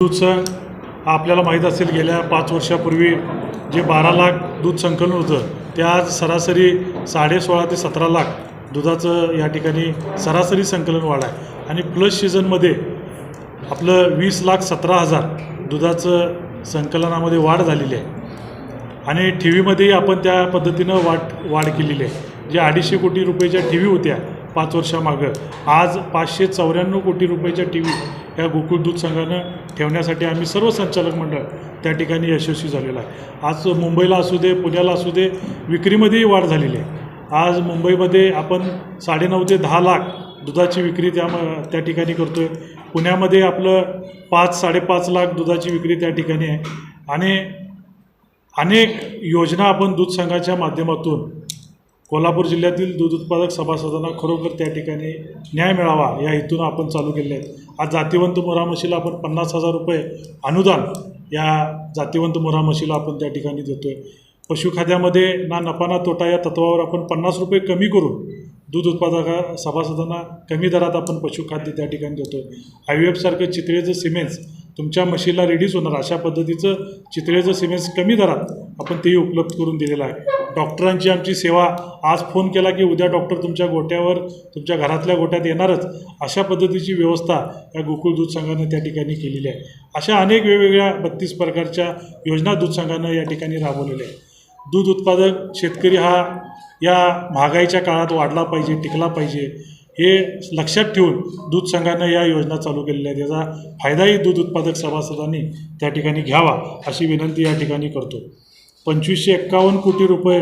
दूध संघ आपल्याला माहीत असेल गेल्या 5 वर्षापूर्वी जे 12 लाख दूध संकलन होतं ते आज सरासरी 16.5 ते 17 लाख दुधाचं या ठिकाणी सरासरी संकलन वाढ आहे आणि प्लस सीझनमध्ये आपलं 20,17,000 दुधाचं संकलनामध्ये वाढ झालेली आहे आणि ठेवीमध्येही आपण त्या पद्धतीनं वाढ केलेली आहे. जे 250 कोटी रुपयाच्या ठेवी होत्या 5 वर्षामागं आज 594 कोटी रुपयाच्या ठेवी या गोकुळ दूध संघानं ठेवण्यासाठी आम्ही सर्व संचालक मंडळ त्या ठिकाणी यशस्वी झालेलं आहे. आज मुंबईला असू दे पुण्याला असू दे विक्रीमध्येही वाढ झालेली आहे. आज मुंबईमध्ये आपण 9.5 ते 10 लाख दुधाची विक्री त्या ठिकाणी करतो आहे. पुण्यामध्ये आपलं 5-5.5 लाख दुधाची विक्री त्या ठिकाणी आहे आणि अनेक योजना आपण दूध संघाच्या माध्यमातून कोल्हापूर जिल्ह्यातील दूध उत्पादक सभासदांना खरोखर त्या ठिकाणी न्याय मिळावा या हेतून आपण चालू केले आहेत. आज जातिवंत मुर्हा म्हशीला आपण 50,000 रुपये अनुदान या जातिवंत मुर्हा म्हशीला आपण त्या ठिकाणी देतो आहे. पशुखाद्यामध्ये ना नफा ना तोटा या तत्वावर आपण 50 रुपये कमी करून दूध उत्पादक सभासदांना कमी दरात आपण पशुखाद्य त्या ठिकाणी देतो आहे. IVF सारखं चितळेचं सिमेंट्स तुमच्या म्हशीला रेडीच होणार अशा पद्धतीचं चितळेचं सिमेंट्स कमी दरात आपण तेही उपलब्ध करून दिलेलं आहे. डॉक्टरांची आमची सेवा आज फोन केला की उद्या डॉक्टर तुमच्या गोट्यावर तुमच्या घरातल्या गोट्यात येणारच अशा पद्धतीची व्यवस्था या गोकुळ दूध संघानं त्या ठिकाणी केलेली आहे. अशा अनेक वेगवेगळ्या 32 प्रकारच्या योजना दूध संघानं या ठिकाणी राबवलेल्या आहे. दूध उत्पादक शेतकरी हा या महागाईच्या काळात वाढला पाहिजे टिकला पाहिजे हे लक्षात ठेवून दूध संघानं या योजना चालू केलेल्या आहेत. याचा फायदाही दूध उत्पादक सभासदांनी त्या ठिकाणी घ्यावा अशी विनंती या ठिकाणी करतो. 2551 कोटी रुपये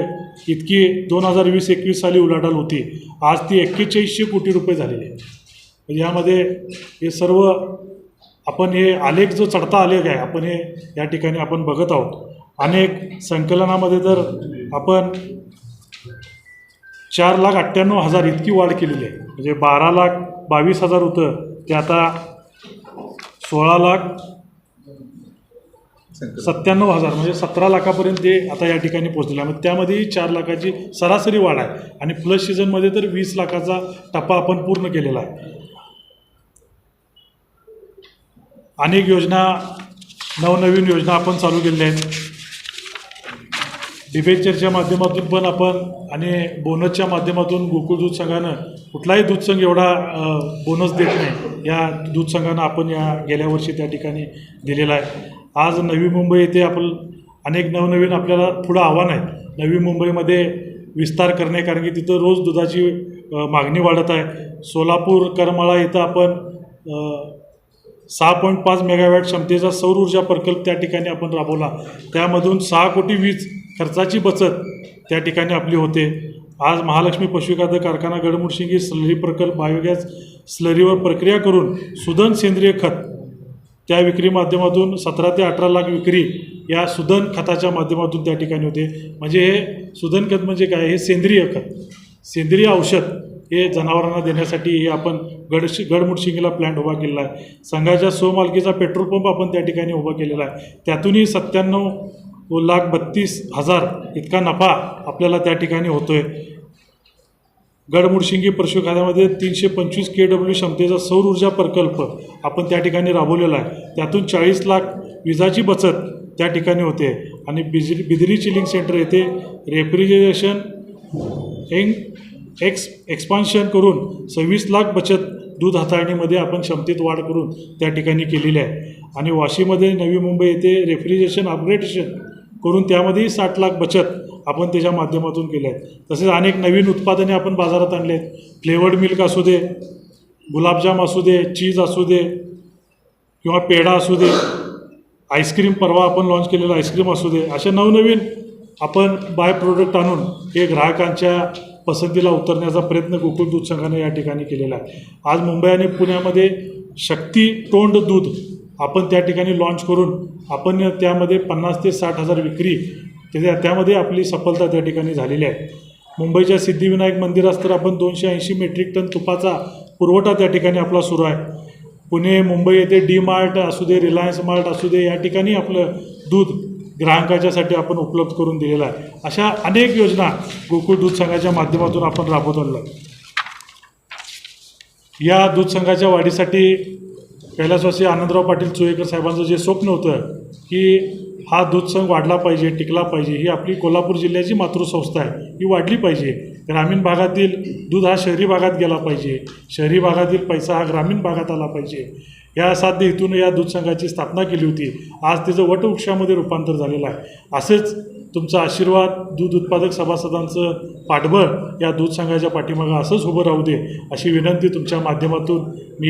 इतकी 2020-21 साली उलाढाल होती. आज ती 4100 कोटी रुपये झालेली आहे. म्हणजे यामध्ये हे सर्व आपण हे आलेख जो चढता आलेख आहे आपण हे या ठिकाणी आपण बघत आहोत. अनेक संकलनामध्ये तर आपण 4,98,000 इतकी वाढ केलेली आहे. म्हणजे 12,22,000 होतं ते आता 16,97,000 म्हणजे 17 लाखापर्यंत ते आता या ठिकाणी पोहोचलेलं आहे. मग त्यामध्येही 4 लाखाची सरासरी वाढ आहे आणि प्लस सीझनमध्ये तर 20 लाखाचा टप्पा आपण पूर्ण केलेला आहे. अनेक योजना नवनवीन योजना आपण चालू केलेल्या आहेत. डिबेंचरच्या माध्यमातून पण आपण आणि बोनसच्या माध्यमातून गोकुळ दूध संघानं कुठलाही दूध संघ एवढा बोनस देत नाही या दूध संघानं आपण या गेल्या वर्षी त्या ठिकाणी दिलेला आहे. आज नवी मुंबई येथे आपण अनेक नवनवीन आपल्याला पुढं आव्हान आहे. नवी मुंबईमध्ये विस्तार करणे कारण की तिथं रोज दुधाची मागणी वाढत आहे. सोलापूर करमाळा इथं आपण 6.5 मेगावॅट क्षमतेचा सौर ऊर्जा प्रकल्प त्या ठिकाणी आपण राबवला. त्यामधून 6 कोटी वीज खर्चाची बचत त्या ठिकाणी आपली होते. आज महालक्ष्मी पशुखाद्य कारखाना गडमुडशिंगी स्लरी प्रकल्प बायोगॅस स्लरीवर प्रक्रिया करून सुदन सेंद्रिय खत त्या विक्री माध्यमातून 17 ते 18 लाख विक्री या सुदन खताच्या माध्यमातून त्या ठिकाणी होते. म्हणजे हे सुदन खत म्हणजे काय हे सेंद्रिय खत सेंद्रिय औषध हे जनावरांना देण्यासाठी हे आपण गडमुडशिंगीला प्लॅन्ट उभा केलेला आहे. संघाच्या स्वमालकीचा पेट्रोल पंप आपण त्या ठिकाणी उभा केलेला आहे. त्यातूनही 97,32,000 इतका नफा आपल्याला त्या ठिकाणी होतो आहे. गडमुडशिंगी पशुखाद्यामध्ये 325 KW क्षमतेचा सौर ऊर्जा प्रकल्प आपण त्या ठिकाणी राबवलेला आहे. त्यातून 40 लाख विजाची बचत त्या ठिकाणी होते आणि बिदरी चिलिंग सेंटर येथे रेफ्रिजरेशन एक्सपान्शन करून 26 लाख बचत दूध हाताळणीमध्ये आपण क्षमतेत वाढ करून त्या ठिकाणी केलेली आहे. आणि वाशीमध्ये नवी मुंबई येथे रेफ्रिजरेशन अपग्रेडेशन करून त्यामध्येही 60 लाख बचत आपण त्याच्या माध्यमातून केले आहे. तसेच अनेक नवीन उत्पादने आपण बाजारात आणले आहेत. फ्लेवर्ड मिल्क असू दे गुलाबजाम असू दे चीज असू दे किंवा पेढा असू दे आईस्क्रीम परवा आपण लॉन्च केलेलं आईस्क्रीम असू दे अशा नवनवीन आपण बाय प्रोडक्ट आणून हे ग्राहकांच्या पसंतीला उतरण्याचा प्रयत्न गोकुळ दूध संघाने या ठिकाणी केलेला आहे. आज मुंबई आणि पुण्यामध्ये शक्ती तोंड दूध आपण त्या ठिकाणी लॉन्च करून आपण त्यामध्ये 50,000 ते 60,000 विक्री त्यामध्ये आपली सफलता त्या ठिकाणी झालेली आहे. मुंबईच्या सिद्धिविनायक मंदिरात तर आपण 280 मेट्रिक टन तुपाचा पुरवठा त्या ठिकाणी आपला सुरू आहे. पुणे मुंबई येथे डी मार्ट असू दे रिलायन्स मार्ट असू दे या ठिकाणी आपलं दूध ग्राहकाच्यासाठी आपण उपलब्ध करून दिलेला आहे. अशा अनेक योजना गोकुळ दूध संघाच्या माध्यमातून आपण राबवत आलो. या दूध संघाच्या वाढीसाठी कैलासवासी आनंदराव पाटील चोयेकर साहेबांचं जे स्वप्न होतं की हा दूध संघ वाढला पाहिजे, टिकला पाहिजे, ही आपली कोल्हापूर जिल्ह्याची मातृसंस्था आहे, ही वाढली पाहिजे. ग्रामीण भागातील दूध हा शहरी भागात गेला पाहिजे, शहरी भागातील पैसा हा ग्रामीण भागात आला पाहिजे. या साध्य हेतून या दूध संघाची स्थापना केली होती. आज तिचं वटवृक्षामध्ये रूपांतर झालेलं आहे. असेच तुमचा आशीर्वाद दूध उत्पादक सभासदांचं पाठबळ या दूध संघाच्या पाठीमागं असंच उभं राहू दे अशी विनंती तुमच्या माध्यमातून मी